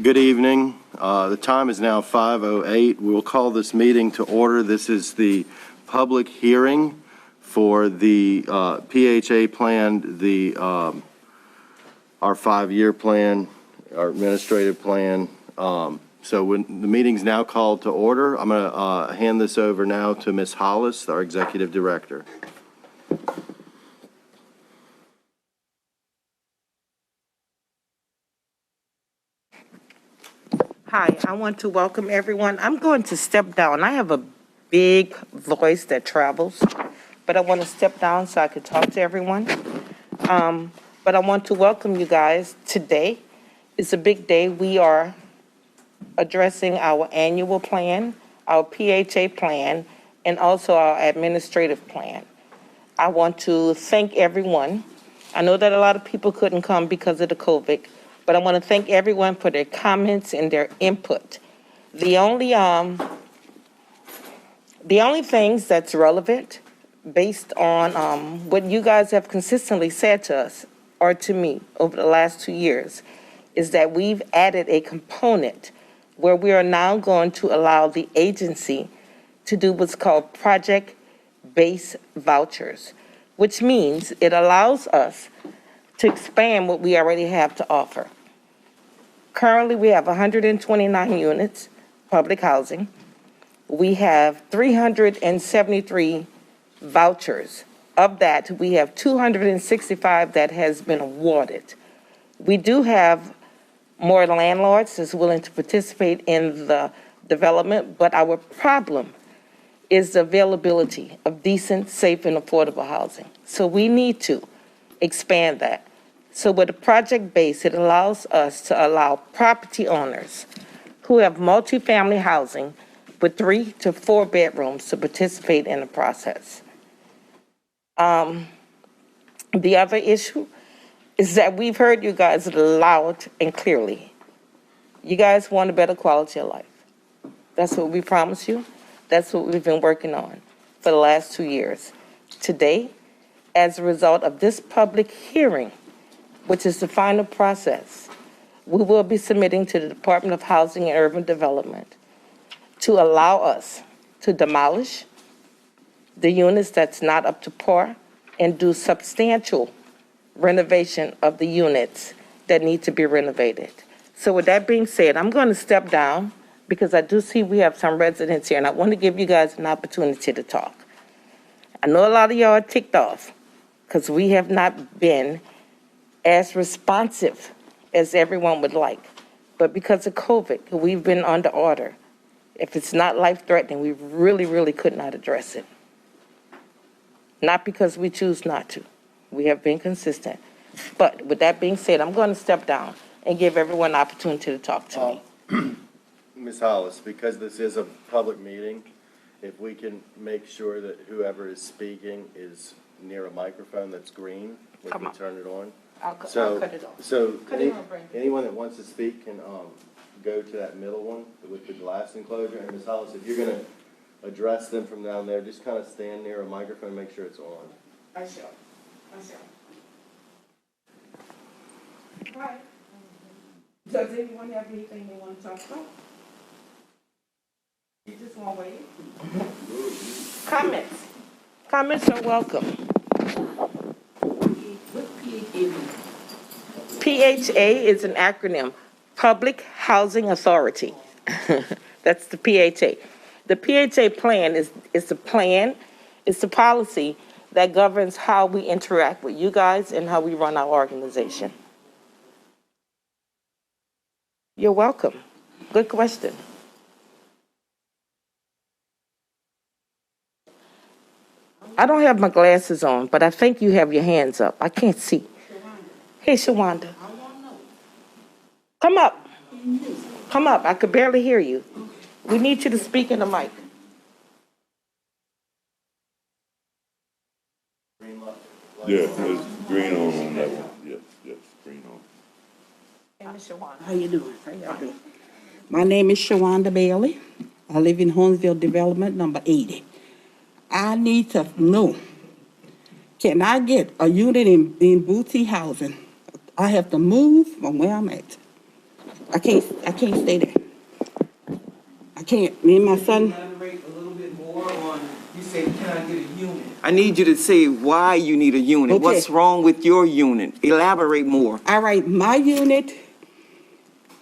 Good evening. The time is now 5:08. We will call this meeting to order. This is the public hearing for the PHA plan, our 5-year plan, our administrative plan. So when the meeting's now called to order, I'm going to hand this over now to Ms. Hollis, our Executive Director. Hi, I want to welcome everyone. I'm going to step down. I have a big voice that travels, but I want to step down so I can talk to everyone. But I want to welcome you guys today. It's a big day. We are addressing our annual plan, our PHA plan, and also our administrative plan. I want to thank everyone. I know that a lot of people couldn't come because of the COVID, but I want to thank everyone for their comments and their input. The only things that's relevant based on what you guys have consistently said to us or to me over the last 2 years is that we've added a component where we are now going to allow the agency to do what's called project-based vouchers, which means it allows us to expand what we already have to offer. Currently, we have 129 units, public housing. We have 373 vouchers. Of that, we have 265 that has been awarded. We do have more landlords that's willing to participate in the development, but our problem is the availability of decent, safe, and affordable housing. So we need to expand that. So with a project base, it allows us to allow property owners who have multifamily housing with 3 to 4 bedrooms to participate in the process. The other issue is that we've heard you guys loud and clearly. You guys want a better quality of life. That's what we promise you. That's what we've been working on for the last 2 years. Today, as a result of this public hearing, which is the final process, we will be submitting to the Department of Housing and Urban Development to allow us to demolish the units that's not up to par and do substantial renovation of the units that need to be renovated. So with that being said, I'm going to step down because I do see we have some residents here, and I want to give you guys an opportunity to talk. I know a lot of y'all are ticked off because we have not been as responsive as everyone would like. But because of COVID, we've been under order. If it's not life-threatening, we really could not address it. Not because we choose not to. We have been consistent. But with that being said, I'm going to step down and give everyone an opportunity to talk to me. Ms. Hollis, because this is a public meeting, if we can make sure that whoever is speaking is near a microphone that's green, we can turn it on. I'll cut it off. So Cut it off, Brandon. anyone that wants to speak can go to that middle one with the glass enclosure. And Ms. Hollis, if you're going to address them from down there, just kind of stand near a microphone and make sure it's on. I shall. Hi. Does anyone have anything they want to talk about? You just want to wait? Comments? Comments are welcome. PHA is an acronym, Public Housing Authority. That's the PHA. The PHA plan is the plan, it's the policy that governs how we interact with you guys and how we run our organization. You're welcome. Good question. I don't have my glasses on, but I think you have your hands up. I can't see. Hey, Shawanda. Come up. Come up. I could barely hear you. We need you to speak in the mic. Yeah, it's green on that one. Yes, green on. And Ms. Shawanda. How you doing? How y'all doing? My name is Shawanda Bailey. I live in Holmesville Development, number 80. I need to know, can I get a unit in boutique housing? I have to move from where I'm at. I can't stay there. I can't. Me and my son, Elaborate a little bit more on, you say, can I get a unit? I need you to say why you need a unit. Okay. What's wrong with your unit? Elaborate more. all right, my unit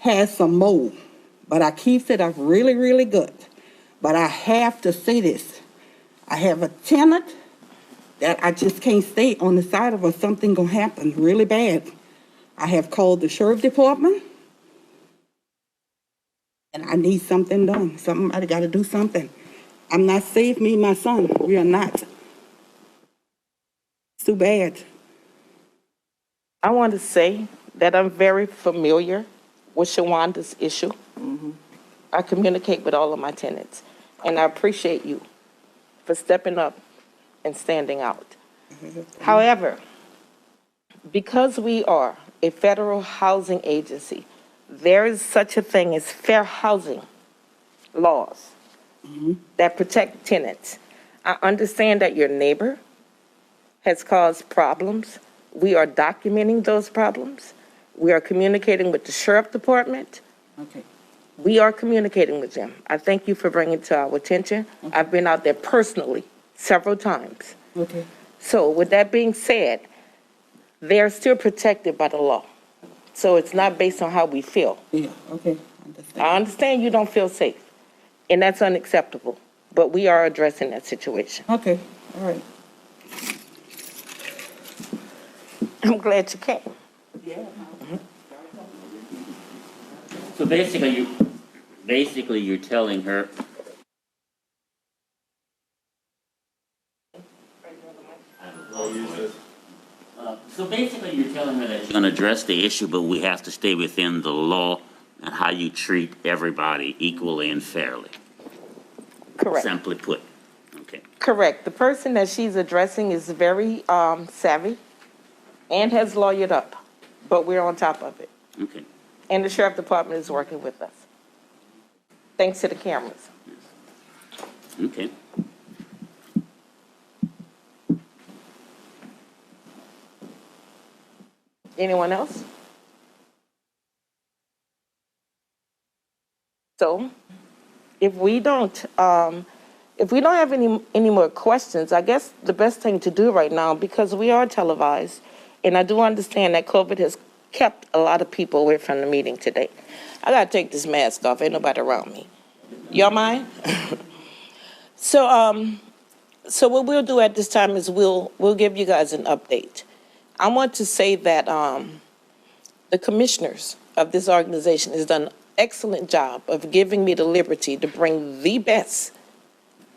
has some mold, but I keeps it up really, really good. But I have to say this. I have a tenant that I just can't stay on the side of, or something gonna happen really bad. I have called the sheriff department, and I need something done. Somebody gotta do something. I'm not safe, me and my son, we are not. It's too bad. I want to say that I'm very familiar with Shawanda's issue. I communicate with all of my tenants, and I appreciate you for stepping up and standing out. However, because we are a federal housing agency, there is such a thing as fair housing laws that protect tenants. I understand that your neighbor has caused problems. We are documenting those problems. We are communicating with the sheriff department. Okay. We are communicating with them. I thank you for bringing it to our attention. I've been out there personally several times. Okay. So with that being said, they're still protected by the law. So it's not based on how we feel. Yeah, okay, understand. I understand you don't feel safe, and that's unacceptable, but we are addressing that situation. Okay, all right. I'm glad you came. So basically you're telling her. So basically you're telling her that you're gonna address the issue, but we have to stay within the law and how you treat everybody equally and fairly, Correct. simply put. Okay. Correct. The person that she's addressing is very savvy and has lawyered up, but we're on top of it. Okay. And the sheriff department is working with us. Thanks to the cameras. Okay. Anyone else? So, if we don't have any more questions, I guess the best thing to do right now, because we are televised, and I do understand that COVID has kept a lot of people away from the meeting today. I gotta take this mask off. Ain't nobody around me. Y'all mind? So what we'll do at this time is we'll give you guys an update. I want to say that the commissioners of this organization has done an excellent job of giving me the liberty to bring the best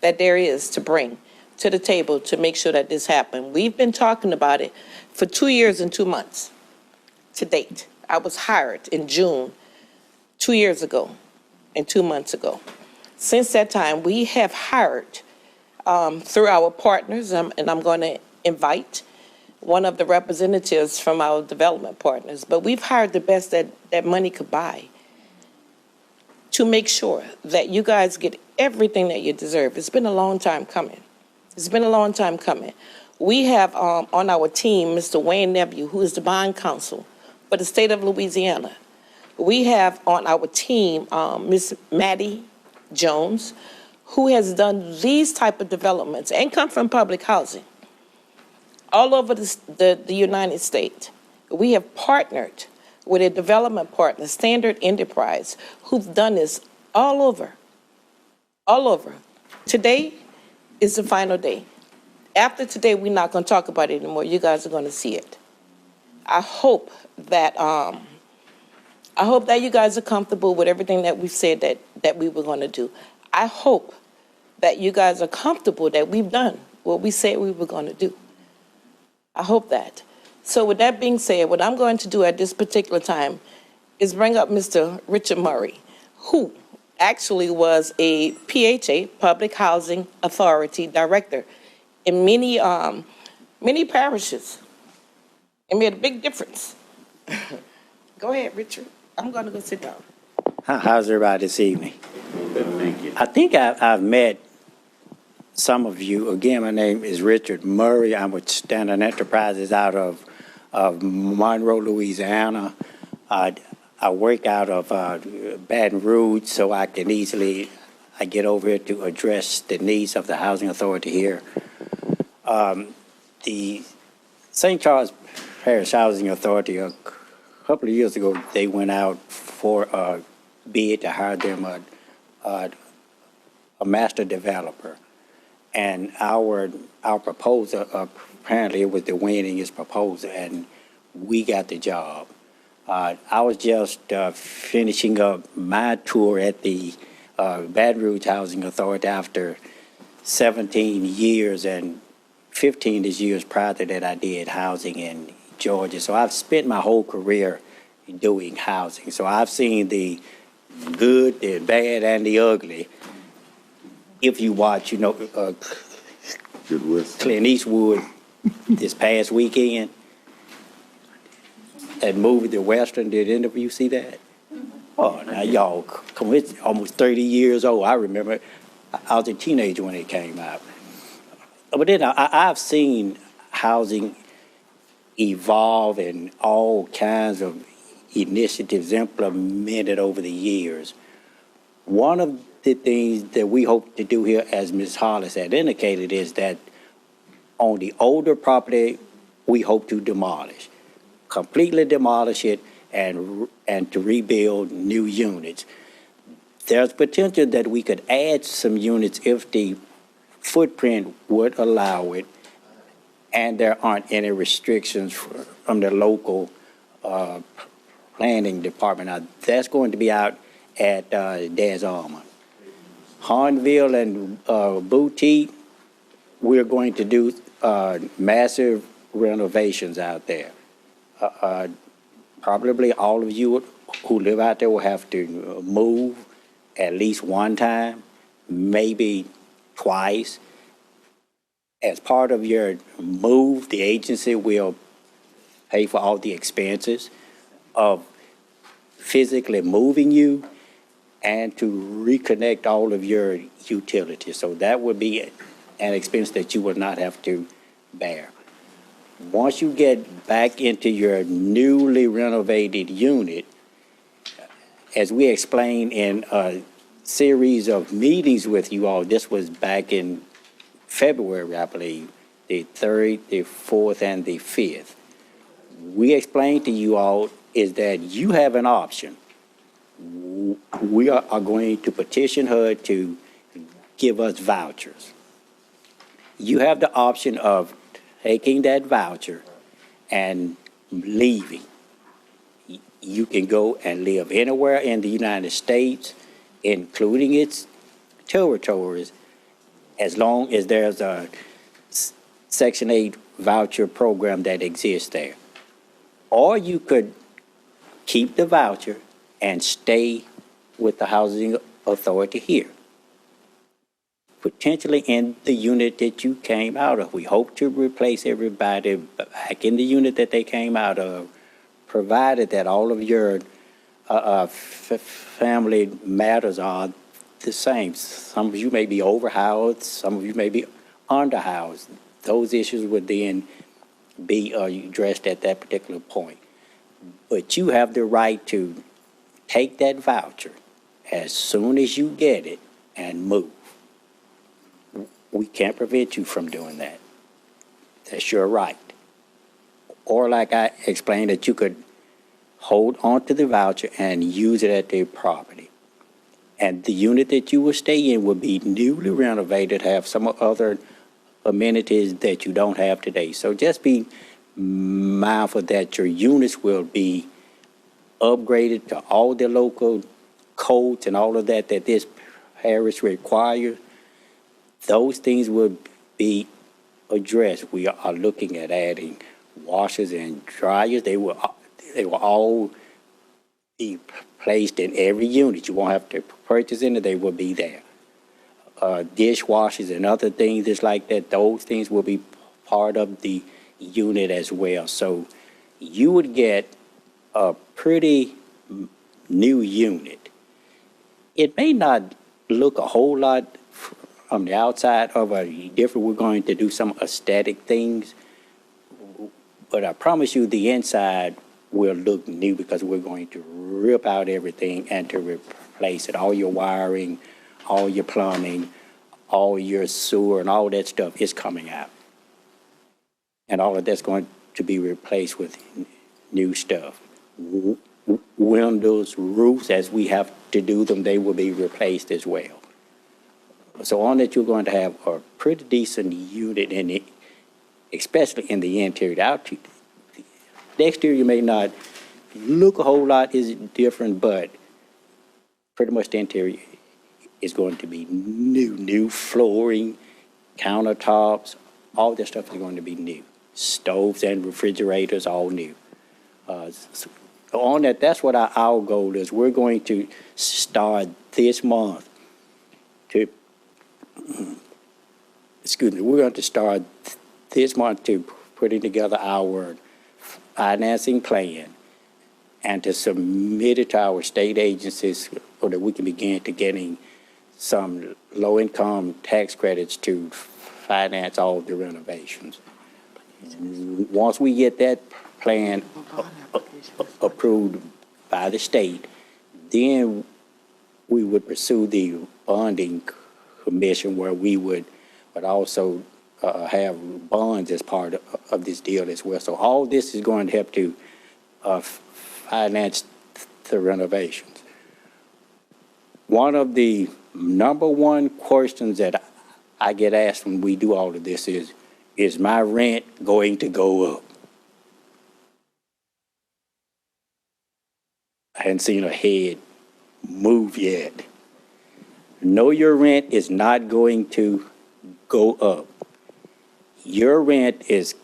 that there is to bring to the table to make sure that this happens. We've been talking about it for 2 years and 2 months to date. I was hired in June 2 years ago and 2 months ago. Since that time, we have hired through our partners, and I'm going to invite one of the representatives from our development partners, but we've hired the best that money could buy to make sure that you guys get everything that you deserve. It's been a long time coming. It's been a long time coming. We have on our team Mr. Wayne Nephew, who is the bond counsel for the state of Louisiana. We have on our team Miss Maddie Jones, who has done these type of developments and come from public housing all over the United States. We have partnered with a development partner, Standard Enterprise, who've done this all over. Today is the final day. After today, we're not going to talk about it anymore. You guys are going to see it. I hope that you guys are comfortable with everything that we've said that we were going to do. I hope that you guys are comfortable that we've done what we said we were going to do. I hope that. So with that being said, what I'm going to do at this particular time is bring up Mr. Richard Murray, who actually was a PHA, Public Housing Authority Director, in many parishes. It made a big difference. Go ahead, Richard. I'm going to go sit down. How's everybody this evening? Thank you. I think I've met some of you. Again, my name is Richard Murray. I'm with Standard Enterprises out of Monroe, Louisiana. I work out of Baton Rouge, so I can easily, I get over here to address the needs of the housing authority here. The St. Charles Parish Housing Authority, a couple of years ago, they went out for a bid to hire them a master developer. And our proposal, apparently it was the winningest proposal, and we got the job. I was just finishing up my tour at the Baton Rouge Housing Authority after 17 years, and 15 years prior to that I did housing in Georgia. So I've spent my whole career doing housing. So I've seen the good, the bad, and the ugly. If you watch, Good West. Clint Eastwood this past weekend, that movie, The Western, did any of you see that? Oh, now y'all, come, it's almost 30 years old. I remember I was a teenager when it came out. But then I've seen housing evolve and all kinds of initiatives implemented over the years. One of the things that we hope to do here, as Ms. Hollis had indicated, is that on the older property, we hope to demolish, completely demolish it and to rebuild new units. There's potential that we could add some units if the footprint would allow it, and there aren't any restrictions from the local planning department. Now, that's going to be out at Des Allemands. Hornville and Boutique, we're going to do massive renovations out there. Probably all of you who live out there will have to move at least one time, maybe twice. As part of your move, the agency will pay for all the expenses of physically moving you and to reconnect all of your utilities. So that would be an expense that you would not have to bear. Once you get back into your newly renovated unit, as we explained in a series of meetings with you all, this was back in February, I believe, the 3rd, the 4th, and the 5th. We explained to you all is that you have an option. We are going to petition her to give us vouchers. You have the option of taking that voucher and leaving. You can go and live anywhere in the United States, including its territories, as long as there's a Section 8 voucher program that exists there. Or you could keep the voucher and stay with the housing authority here, potentially in the unit that you came out of. We hope to replace everybody back in the unit that they came out of, provided that all of your family matters are the same. Some of you may be overhoused, some of you may be underhoused. Those issues would then be addressed at that particular point. But you have the right to take that voucher as soon as you get it and move. We can't prevent you from doing that. That's your right. Or like I explained, that you could hold on to the voucher and use it at the property. And the unit that you will stay in will be newly renovated, have some other amenities that you don't have today. So just be mindful that your units will be upgraded to all the local codes and all of that this parish requires. Those things will be addressed. We are looking at adding washers and dryers. They will all be placed in every unit. You won't have to purchase any, they will be there. Dishwashers and other things just like that, those things will be part of the unit as well. So you would get a pretty new unit. It may not look a whole lot from the outside of a different. We're going to do some aesthetic things, but I promise you the inside will look new because we're going to rip out everything and to replace it. All your wiring, all your plumbing, all your sewer and all that stuff is coming out. And all of that's going to be replaced with new stuff. Windows, roofs, as we have to do them, they will be replaced as well. So on that, you're going to have a pretty decent unit in it, especially in the interior. The exterior may not look a whole lot is different, but pretty much the interior is going to be new flooring, countertops, all that stuff is going to be new. Stoves and refrigerators, all new. So on that, that's what our goal is. We're going to start this month to, we're going to start this month to putting together our financing plan and to submit it to our state agencies so that we can begin to getting some low-income tax credits to finance all the renovations. Once we get that plan approved by the state, then we would pursue the bonding commission where we would also have bonds as part of this deal as well. So all this is going to help to finance the renovations. One of the number one questions that I get asked when we do all of this is my rent going to go up? I hadn't seen a head move yet. No, your rent is not going to go up. Your rent is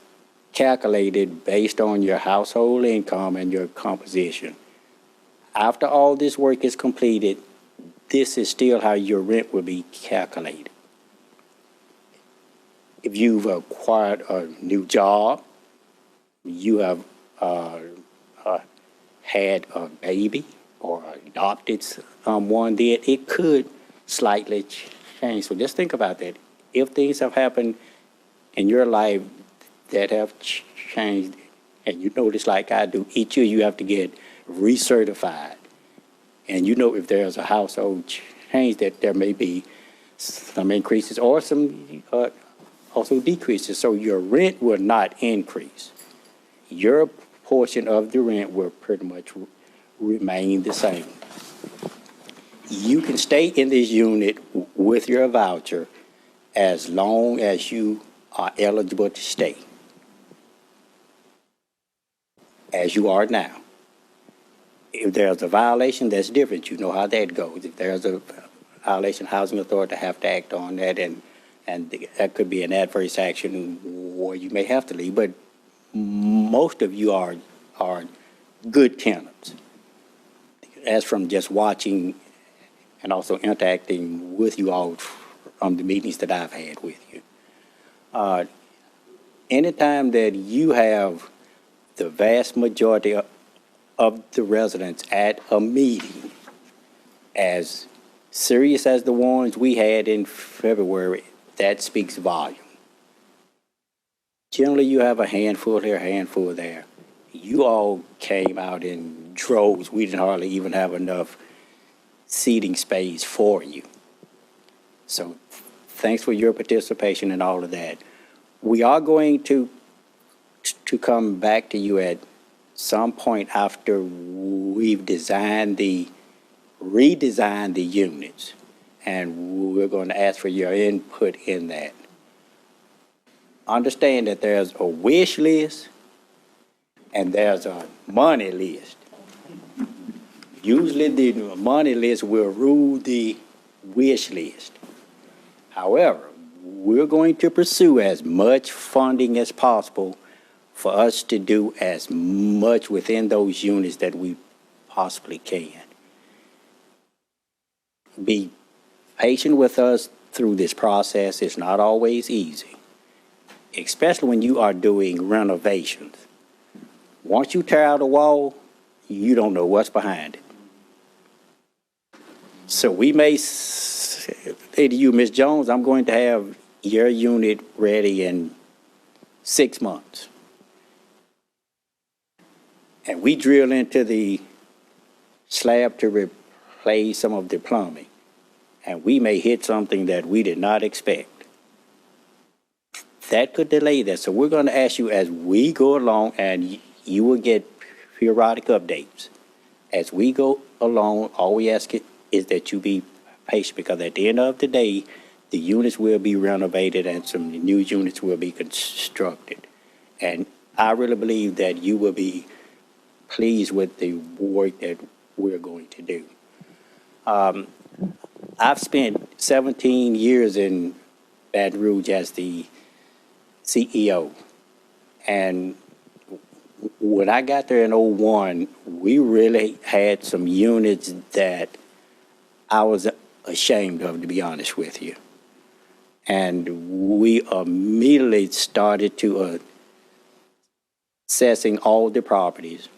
calculated based on your household income and your composition. After all this work is completed, this is still how your rent will be calculated. If you've acquired a new job, you have had a baby or adopted someone, then it could slightly change. So just think about that. If things have happened in your life that have changed, and you notice like I do, each year you have to get recertified. And you know if there's a household change that there may be some increases or some also decreases. So your rent will not increase. Your portion of the rent will pretty much remain the same. You can stay in this unit with your voucher as long as you are eligible to stay, as you are now. If there's a violation, that's different. You know how that goes. If there's a violation, Housing Authority have to act on that, and that could be an adverse action or you may have to leave. But most of you are good tenants. As from just watching and also interacting with you all from the meetings that I've had with you. Anytime that you have the vast majority of the residents at a meeting as serious as the ones we had in February, that speaks volume. Generally, you have a handful here, a handful there. You all came out in droves. We didn't hardly even have enough seating space for you. So thanks for your participation in all of that. We are going to come back to you at some point after we've redesigned the units, and we're going to ask for your input in that. Understand that there's a wish list and there's a money list. Usually the money list will rule the wish list. However, we're going to pursue as much funding as possible for us to do as much within those units that we possibly can. Be patient with us through this process. It's not always easy, especially when you are doing renovations. Once you tear out a wall, you don't know what's behind it. So we may say to you, Ms. Jones, I'm going to have your unit ready in 6 months. and we drill into the slab to replace some of the plumbing, and we may hit something that we did not expect. That could delay that. So we're going to ask you as we go along, and you will get periodic updates. As we go along, all we ask is that you be patient, because at the end of the day, the units will be renovated and some new units will be constructed. And I really believe that you will be pleased with the work that we're going to do. I've spent 17 years in Baton Rouge as the CEO. And when I got there in '01, we really had some units that I was ashamed of, to be honest with you. And we immediately started to assessing all the properties.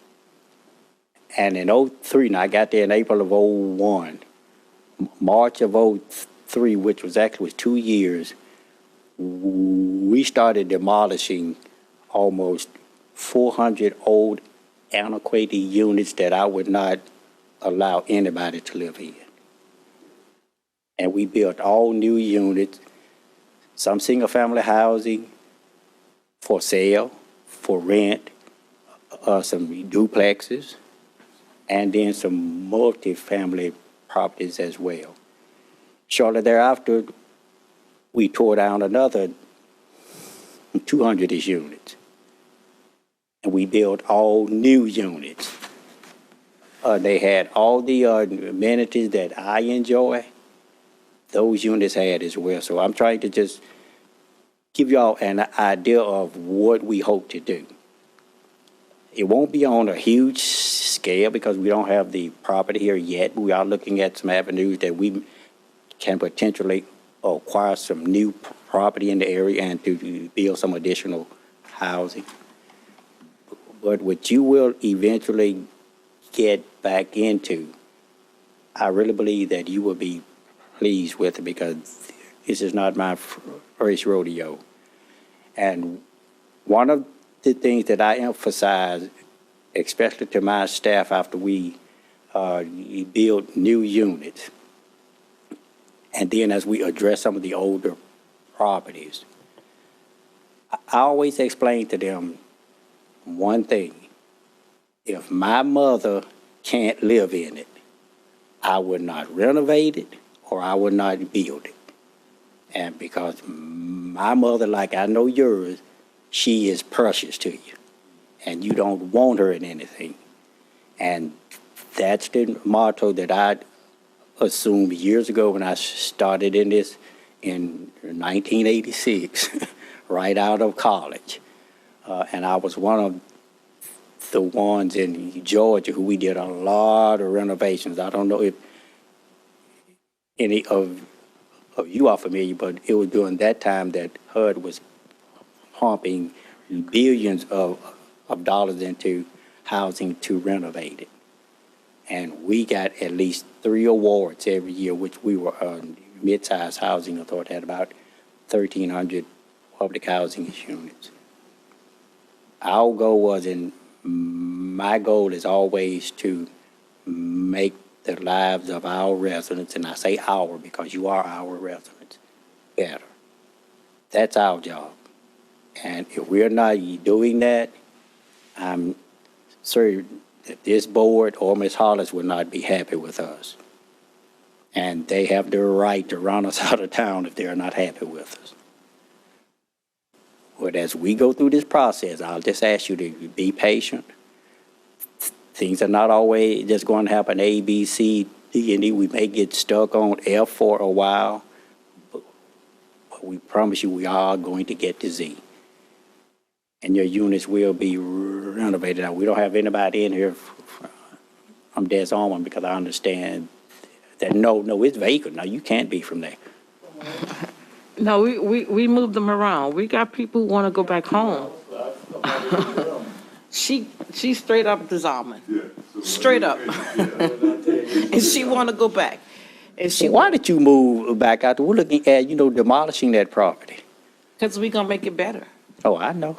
And in '03, and I got there in April of '01, March of '03, which was actually 2 years, we started demolishing almost 400 old antiquated units that I would not allow anybody to live in. And we built all new units, some single-family housing for sale, for rent, some duplexes, and then some multi-family properties as well. Shortly thereafter, we tore down another 200-ish units, and we built all new units. They had all the amenities that I enjoy. Those units had as well. So I'm trying to just give y'all an idea of what we hope to do. It won't be on a huge scale because we don't have the property here yet. We are looking at some avenues that we can potentially acquire some new property in the area and to build some additional housing. But what you will eventually get back into, I really believe that you will be pleased with it, because this is not my first rodeo. And one of the things that I emphasize, especially to my staff after we build new units, and then as we address some of the older properties, I always explain to them one thing: if my mother can't live in it, I would not renovate it or I would not build it. And because my mother, like I know yours, she is precious to you, and you don't want her in anything. And that's the motto that I assumed years ago when I started in this in 1986, right out of college. And I was one of the ones in Georgia who we did a lot of renovations. I don't know if any of you are familiar, but it was during that time that HUD was pumping billions of dollars into housing to renovate it. And we got at least 3 awards every year, which we were mid-sized housing authority, had about 1,300 public housing units. Our goal was, and my goal is always to make the lives of our residents, and I say our because you are our residents, better. That's our job. And if we're not doing that, I'm certain that this board or Ms. Hollis will not be happy with us. And they have the right to run us out of town if they're not happy with us. But as we go through this process, I'll just ask you to be patient. Things are not always just going to happen A, B, C, D, and E. We may get stuck on F for a while, but we promise you we are going to get to Z. And your units will be renovated. Now, we don't have anybody in here from Des Almond because I understand that no, it's vacant. No, you can't be from there. No, we moved them around. We got people who want to go back home. She's straight up disarming. Straight up. And she want to go back. And she Why did you move back out? We're looking at, demolishing that property. Because we're going to make it better. Oh, I know.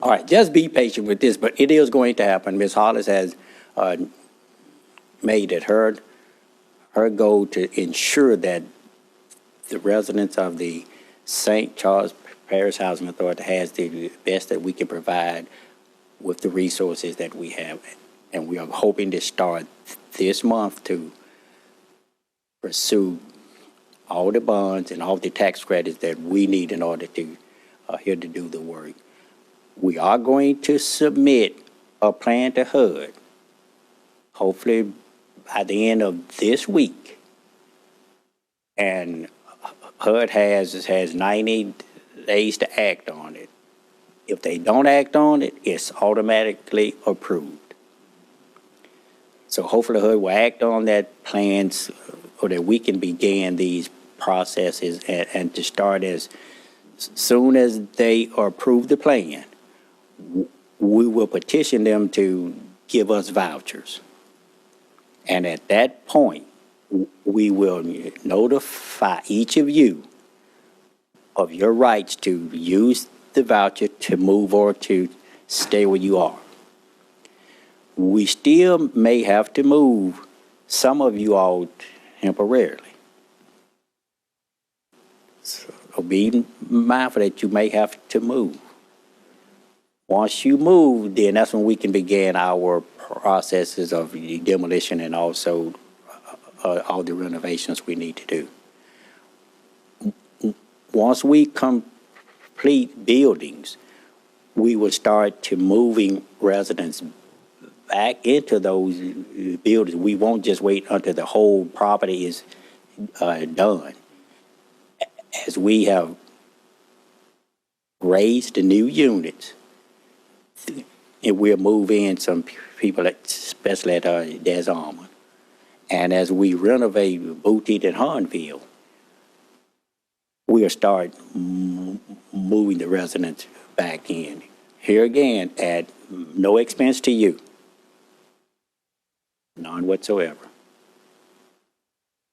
All right, just be patient with this, but it is going to happen. Ms. Hollis has made it her goal to ensure that the residents of the St. Charles Parish Housing Authority has the best that we can provide with the resources that we have. And we are hoping to start this month to pursue all the bonds and all the tax credits that we need in order to here to do the work. We are going to submit a plan to HUD, hopefully by the end of this week. And HUD has 90 days to act on it. If they don't act on it, it's automatically approved. So hopefully HUD will act on that plan so that we can begin these processes and to start as soon as they approve the plan, we will petition them to give us vouchers. And at that point, we will notify each of you of your rights to use the voucher to move or to stay where you are. We still may have to move some of you all temporarily. So be mindful that you may have to move. Once you move, then that's when we can begin our processes of demolition and also all the renovations we need to do. Once we complete buildings, we will start to moving residents back into those buildings. We won't just wait until the whole property is done. As we have raised the new units, and we'll move in some people, especially at Des Almond. And as we renovate Boutique and Harnville, we'll start moving the residents back in. Here again, at no expense to you. None whatsoever.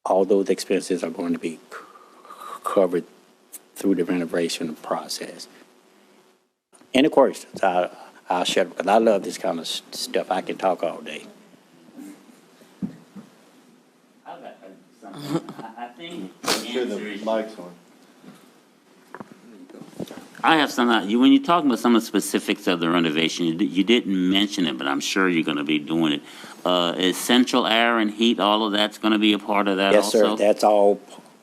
All those expenses are going to be covered through the renovation process. Any questions? I'll shut up because I love this kind of stuff. I can talk all day. I think I'm sure the mic's on. I have some, when you're talking about some of the specifics of the renovation, you didn't mention it, but I'm sure you're going to be doing it. Is central air and heat, all of that's going to be a part of that Yes, also? sir. That's all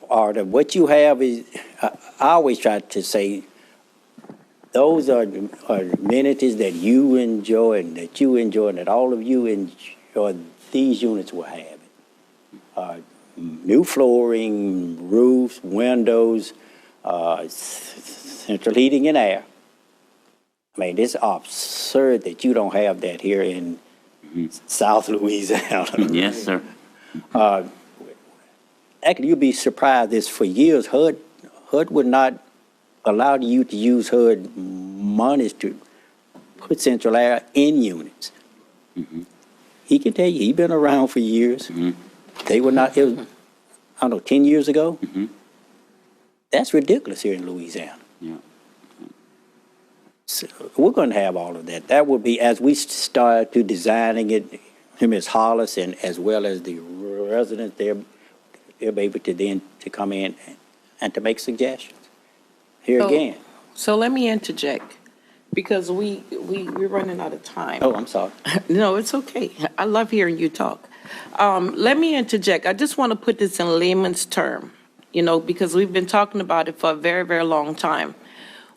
part of what you have is, I always try to say, those are amenities that you enjoy and that all of you enjoy. These units will have it. New flooring, roofs, windows, central heating and air. I mean, it's absurd that you don't have that here in South Louisiana. Yes, sir. Actually, you'll be surprised. This for years, HUD would not allow you to use HUD monies to put central air in units. He can tell you, he's been around for years. They were not, it was, I don't know, 10 years ago? That's ridiculous here in Louisiana. Yeah. So we're going to have all of that. That will be, as we start to designing it, Ms. Hollis and as well as the residents, they'll be able to then to come in and to make suggestions. Here again. So let me interject, because we're running out of time. Oh, I'm sorry. No, it's okay. I love hearing you talk. Let me interject. I just want to put this in layman's term, because we've been talking about it for a very, very long time.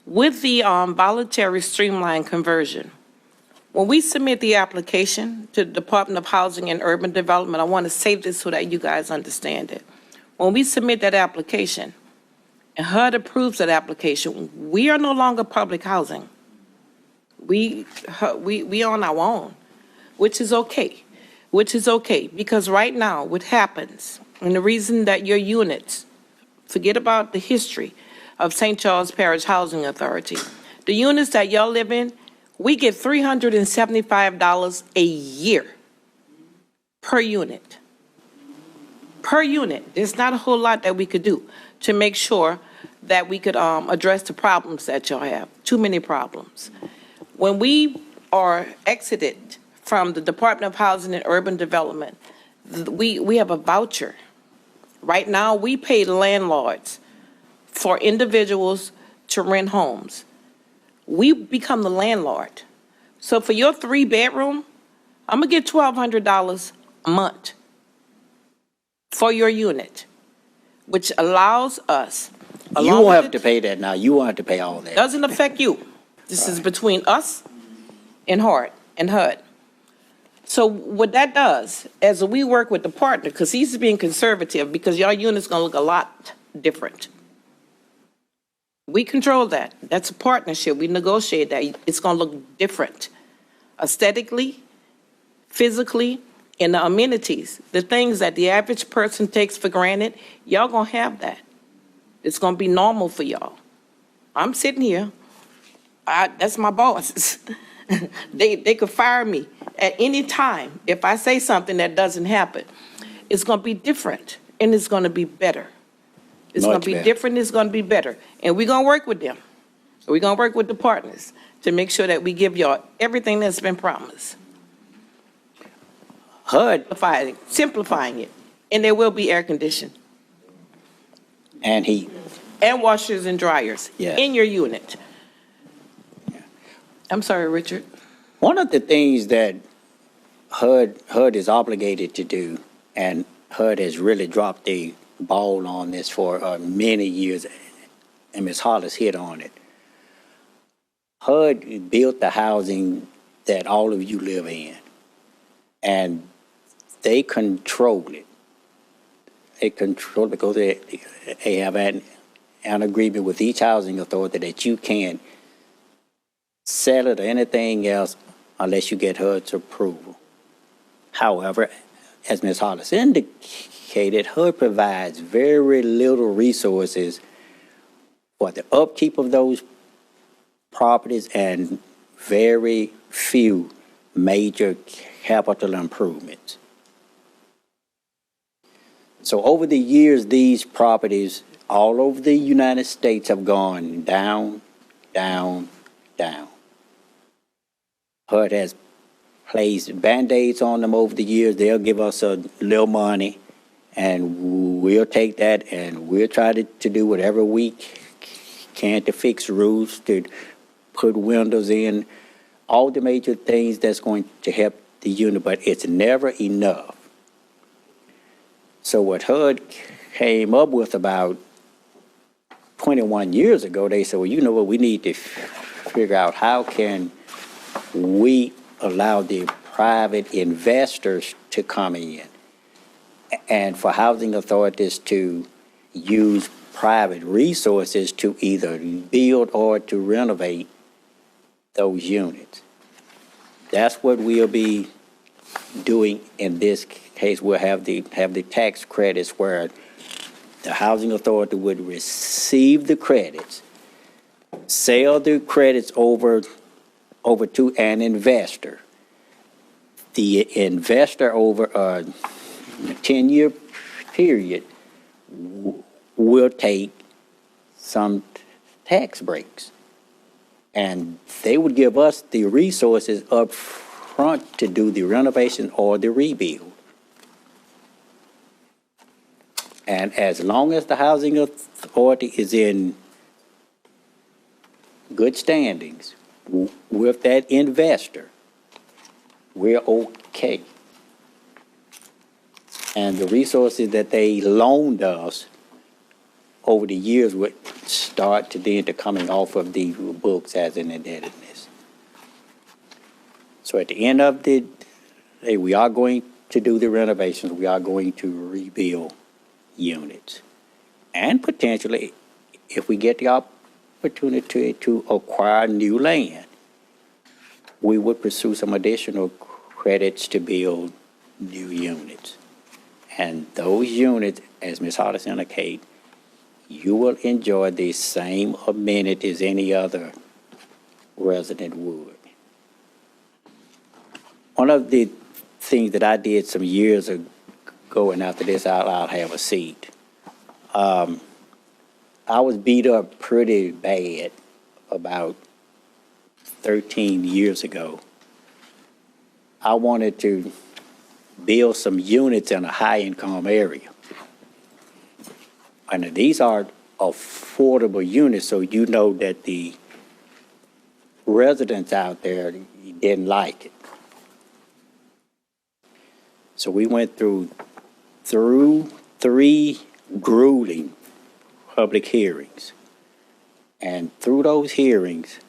With the voluntary streamline conversion, when we submit the application to the Department of Housing and Urban Development, I want to say this so that you guys understand it. When we submit that application, and HUD approves that application, we are no longer public housing. We on our own, which is okay. Because right now, what happens, and the reason that your units, forget about the history of St. Charles Parish Housing Authority, the units that y'all live in, we get $375 a year per unit. Per unit. There's not a whole lot that we could do to make sure that we could address the problems that y'all have. Too many problems. When we are exited from the Department of Housing and Urban Development, we have a voucher. Right now, we pay landlords for individuals to rent homes. We become the landlord. So for your 3-bedroom, I'm gonna get $1,200 a month for your unit, which allows us. You along won't with have to the- pay that now. You won't have to pay all that. Doesn't affect you. This is between us and HUD. So what that does, as we work with the partner, because he's being conservative, because your unit's gonna look a lot different. We control that. That's a partnership. We negotiate that. It's gonna look different aesthetically, physically, and the amenities, the things that the average person takes for granted, y'all gonna have that. It's gonna be normal for y'all. I'm sitting here, that's my boss. They could fire me at any time if I say something that doesn't happen. It's gonna be different, and it's gonna be better. It's gonna Much be better. different, it's gonna be better, and we're gonna work with them. We're gonna work with the partners to make sure that we give y'all everything that's been promised. HUD Simplifying it, and there will be air conditioning and heat. and washers and dryers Yes. in your unit. I'm sorry, Richard. One of the things that HUD is obligated to do, and HUD has really dropped the ball on this for many years, and Ms. Hollis hit on it. HUD built the housing that all of you live in, and they control it. They control it because they have an agreement with each housing authority that you can't sell it or anything else unless you get HUD's approval. However, as Ms. Hollis indicated, HUD provides very little resources for the upkeep of those properties and very few major capital improvements. So over the years, these properties all over the United States have gone down, down, down. HUD has placed Band-Aids on them over the years. They'll give us a little money, and we'll take that, and we'll try to do whatever we can to fix roofs, to put windows in, all the major things that's going to help the unit, but it's never enough. So what HUD came up with about 21 years ago, they said, well, you know what, we need to figure out how can we allow the private investors to come in and for housing authorities to use private resources to either build or to renovate those units. That's what we'll be doing in this case. We'll have the tax credits where the housing authority would receive the credits, sell the credits over to an investor. The investor over a 10-year period will take some tax breaks. And they would give us the resources up front to do the renovation or the rebuild. And as long as the housing authority is in good standings with that investor, we're okay. And the resources that they loaned us over the years would start to then to coming off of the books as an indebtedness. So at the end of the day, we are going to do the renovations. We are going to rebuild units. And potentially, if we get the opportunity to acquire new land, we would pursue some additional credits to build new units. And those units, as Ms. Hollis indicated, you will enjoy the same amenities any other resident would. One of the things that I did some years ago, and after this I'll have a seat, I was beat up pretty bad about 13 years ago, I wanted to build some units in a high-income area. And these are affordable units, so you know that the residents out there didn't like it. So we went through 3 grueling public hearings. And through those hearings,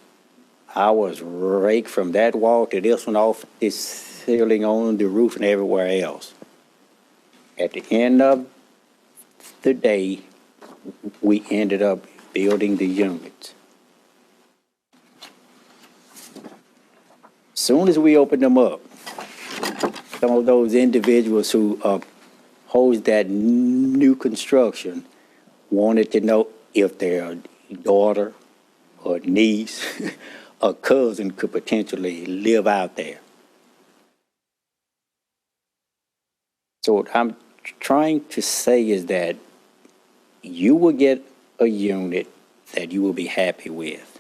I was raked from that wall to this one, off this ceiling, on the roof, and everywhere else. At the end of the day, we ended up building the units. Soon as we opened them up, some of those individuals who opposed that new construction wanted to know if their daughter or niece or cousin could potentially live out there. So what I'm trying to say is that you will get a unit that you will be happy with.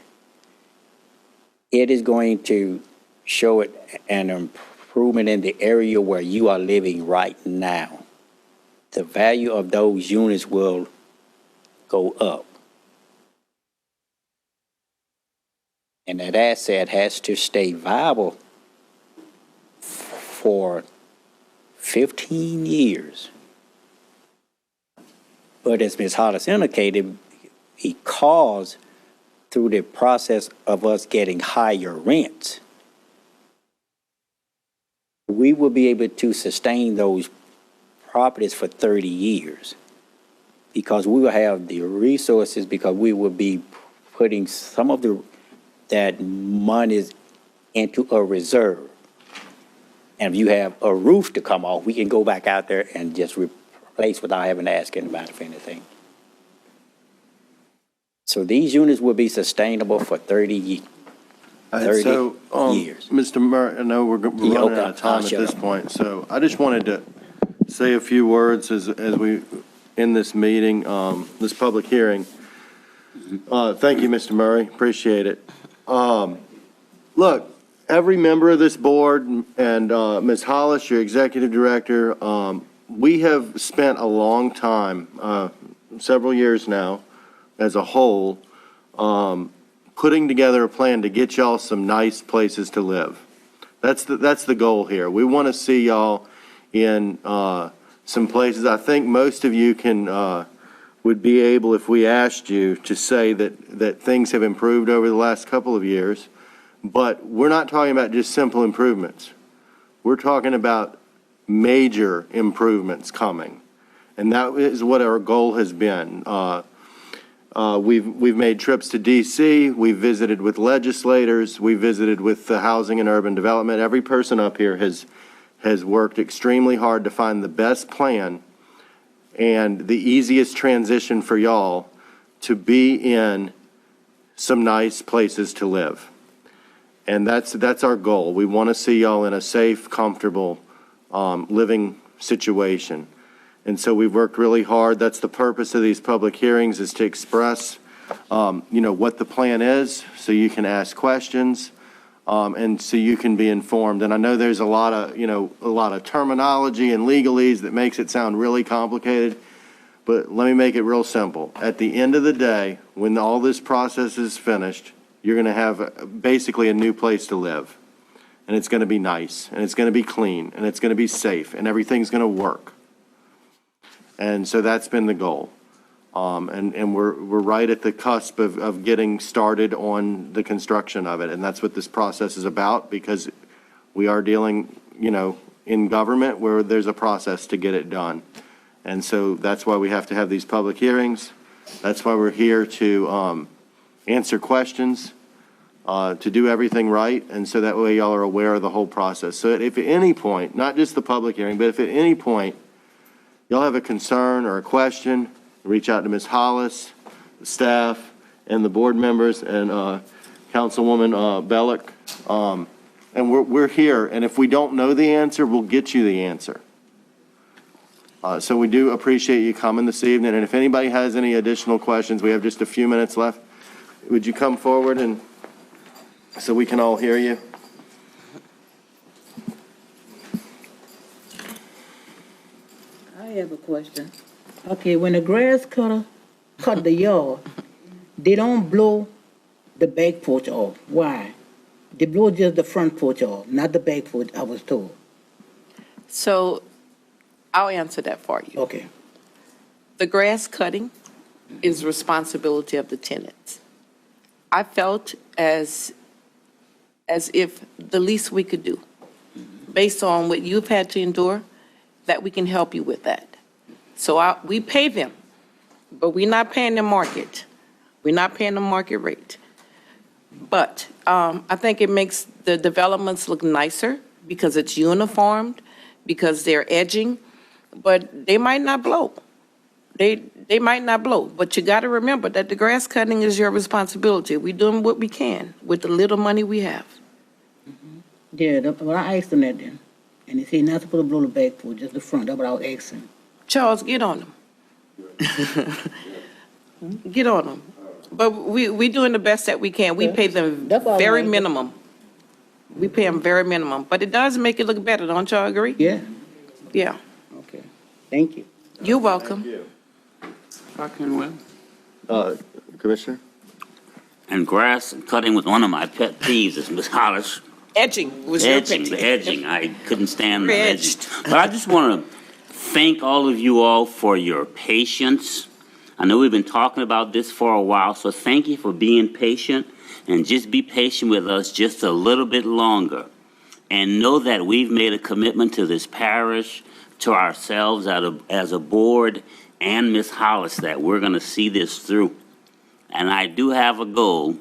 It is going to show an improvement in the area where you are living right now. The value of those units will go up. And that asset has to stay viable for 15 years. But as Ms. Hollis indicated, because through the process of us getting higher rents, we will be able to sustain those properties for 30 years because we will have the resources, because we will be putting some of that money into a reserve. And if you have a roof to come off, we can go back out there and just replace without having to ask anybody for anything. So these units will be sustainable for 30 years. So, years. Mr. Murray, I know we're running okay, out of time I'll at shut this up. point, so I just wanted to say a few words as we, in this meeting, this public hearing. Thank you, Mr. Murray, appreciate it. Look, every member of this board and Ms. Hollis, your executive director, we have spent a long time, several years now, as a whole, putting together a plan to get y'all some nice places to live. That's the goal here. We want to see y'all in some places. I think most of you would be able, if we asked you, to say that things have improved over the last couple of years. But we're not talking about just simple improvements. We're talking about major improvements coming. And that is what our goal has been. We've made trips to D.C., we've visited with legislators, we've visited with the Housing and Urban Development. Every person up here has worked extremely hard to find the best plan and the easiest transition for y'all to be in some nice places to live. And that's our goal. We want to see y'all in a safe, comfortable living situation. And so we've worked really hard. That's the purpose of these public hearings, is to express, what the plan is, so you can ask questions, and so you can be informed. And I know there's a lot of terminology and legalese that makes it sound really complicated, but let me make it real simple. At the end of the day, when all this process is finished, you're going to have basically a new place to live. And it's going to be nice, and it's going to be clean, and it's going to be safe, and everything's going to work. And so that's been the goal. And we're right at the cusp of getting started on the construction of it. And that's what this process is about, because we are dealing, in government where there's a process to get it done. And so that's why we have to have these public hearings. That's why we're here to answer questions, to do everything right. And so that way y'all are aware of the whole process. So if at any point, not just the public hearing, but if at any point y'all have a concern or a question, reach out to Ms. Hollis, the staff, and the board members, and Councilwoman Bellick. And we're here, and if we don't know the answer, we'll get you the answer. So we do appreciate you coming this evening, and if anybody has any additional questions, we have just a few minutes left. Would you come forward and so we can all hear you. I have a question. Okay, when the grass cutter cut the yard, they don't blow the back porch off. Why? They blow just the front porch off, not the back porch, I was told. So I'll answer that for you. Okay. The grass cutting is responsibility of the tenants. I felt as if the least we could do, based on what you've had to endure, that we can help you with that. So we pay them, but we're not paying the market. We're not paying the market rate. But I think it makes the developments look nicer because it's uniformed, because they're edging, but they might not blow. They might not blow, but you got to remember that the grass cutting is your responsibility. We're doing what we can with the little money we have. Yeah, well, I asked them that then. And they said not supposed to blow the back porch, just the front. That's what I was asking. Charles, get on them. Get on them. But we doing the best that we can. We pay them That's all very right. minimum. We pay them very minimum, but it does make it look better, don't y'all agree? Yeah, Yeah. okay. Thank you. You're welcome. Commissioner? And grass cutting was one of my pet peeves, as Ms. Hollis. Edging was your Edging, pet the peeve. edging, I couldn't stand the We're edging. edged. But I just want to thank all of you all for your patience. I know we've been talking about this for a while, so thank you for being patient, and just be patient with us just a little bit longer. And know that we've made a commitment to this parish, to ourselves as a board, and Ms. Hollis, that we're going to see this through. And I do have a goal.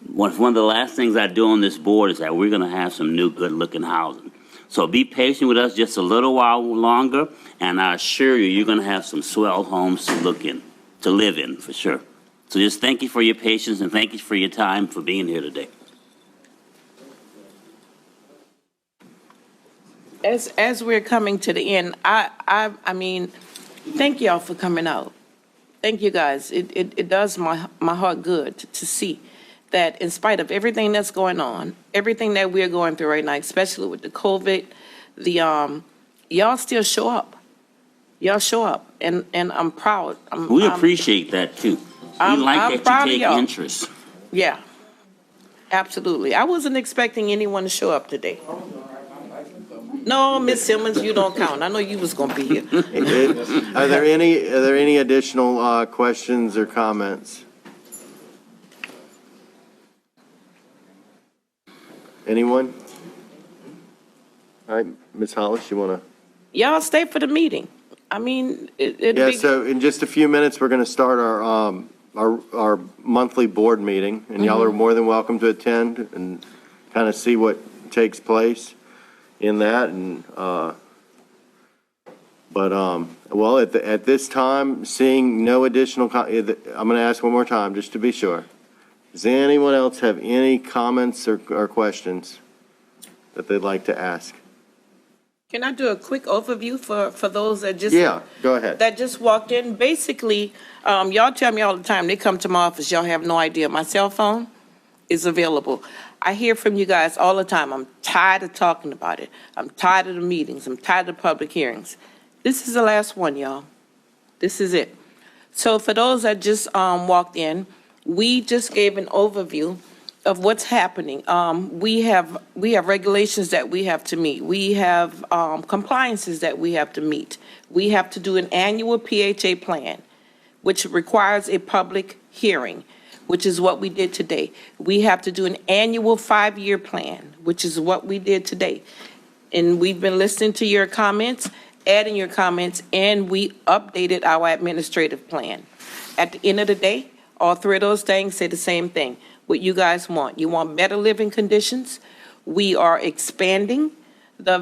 One of the last things I do on this board is that we're going to have some new good-looking housing. So be patient with us just a little while longer, and I assure you, you're going to have some swell homes to live in, for sure. So just thank you for your patience, and thank you for your time for being here today. As we're coming to the end, I mean, thank y'all for coming out. Thank you, guys. It does my heart good to see that in spite of everything that's going on, everything that we're going through right now, especially with the COVID, y'all still show up. Y'all show up, and I'm proud. We appreciate that, too. We I'm like proud that of you take y'all. interest. Yeah, absolutely. I wasn't expecting anyone to show up today. No, Miss Simmons, you don't count. I know you was gonna be here. Are there any additional questions or comments? Anyone? All right, Ms. Hollis, you want to? Y'all stay for the meeting. I mean, it'll Yeah, be. so in just a few minutes, we're going to start our monthly board meeting, and y'all are more than welcome to attend and kind of see what takes place in that. And well, at this time, seeing no additional, I'm going to ask one more time just to be sure. Does anyone else have any comments or questions that they'd like to ask? Can I do a quick overview for those that just? Yeah, go ahead. That just walked in. Basically, y'all tell me all the time, they come to my office, y'all have no idea. My cell phone is available. I hear from you guys all the time. I'm tired of talking about it. I'm tired of the meetings. I'm tired of public hearings. This is the last one, y'all. This is it. So for those that just walked in, we just gave an overview of what's happening. We have regulations that we have to meet. We have compliances that we have to meet. We have to do an annual PHA plan, which requires a public hearing, which is what we did today. We have to do an annual 5-year plan, which is what we did today. And we've been listening to your comments, adding your comments, and we updated our administrative plan. At the end of the day, all three of those things say the same thing. What you guys want. You want better living conditions. We are expanding the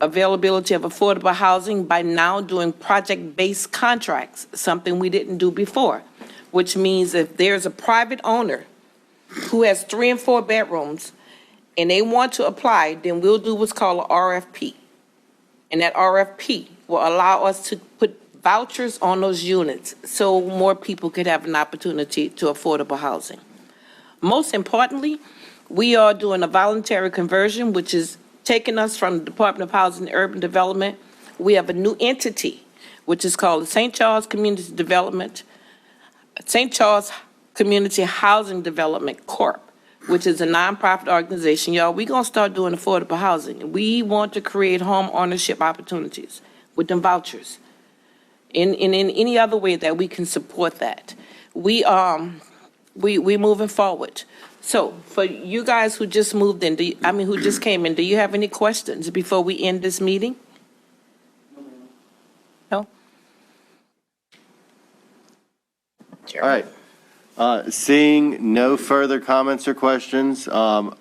availability of affordable housing by now doing project-based contracts, something we didn't do before, which means if there's a private owner who has 3 and 4 bedrooms and they want to apply, then we'll do what's called an RFP. And that RFP will allow us to put vouchers on those units so more people could have an opportunity to affordable housing. Most importantly, We are doing a voluntary conversion, which is taking us from the Department of Housing and Urban Development. We have a new entity, which is called the St. Charles Community Development, St. Charles Community Housing Development Corp., which is a nonprofit organization. Y'all, we're going to start doing affordable housing. We want to create home ownership opportunities with them vouchers. In any other way that we can support that. We moving forward. So for you guys who just moved in, who just came in, do you have any questions before we end this meeting? No? All right. Seeing no further comments or questions,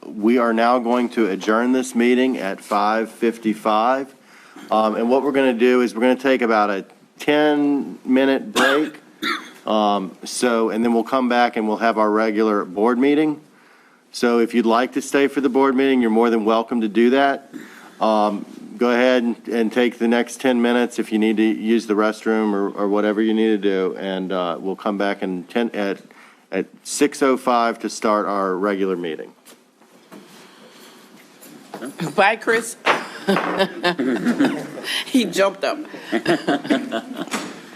we are now going to adjourn this meeting at 5:55. And what we're going to do is we're going to take about a 10-minute break. And then we'll come back and we'll have our regular board meeting. So if you'd like to stay for the board meeting, you're more than welcome to do that. Go ahead and take the next 10 minutes if you need to use the restroom or whatever you need to do. And we'll come back at 6:05 to start our regular meeting. Bye, Chris. He jumped up.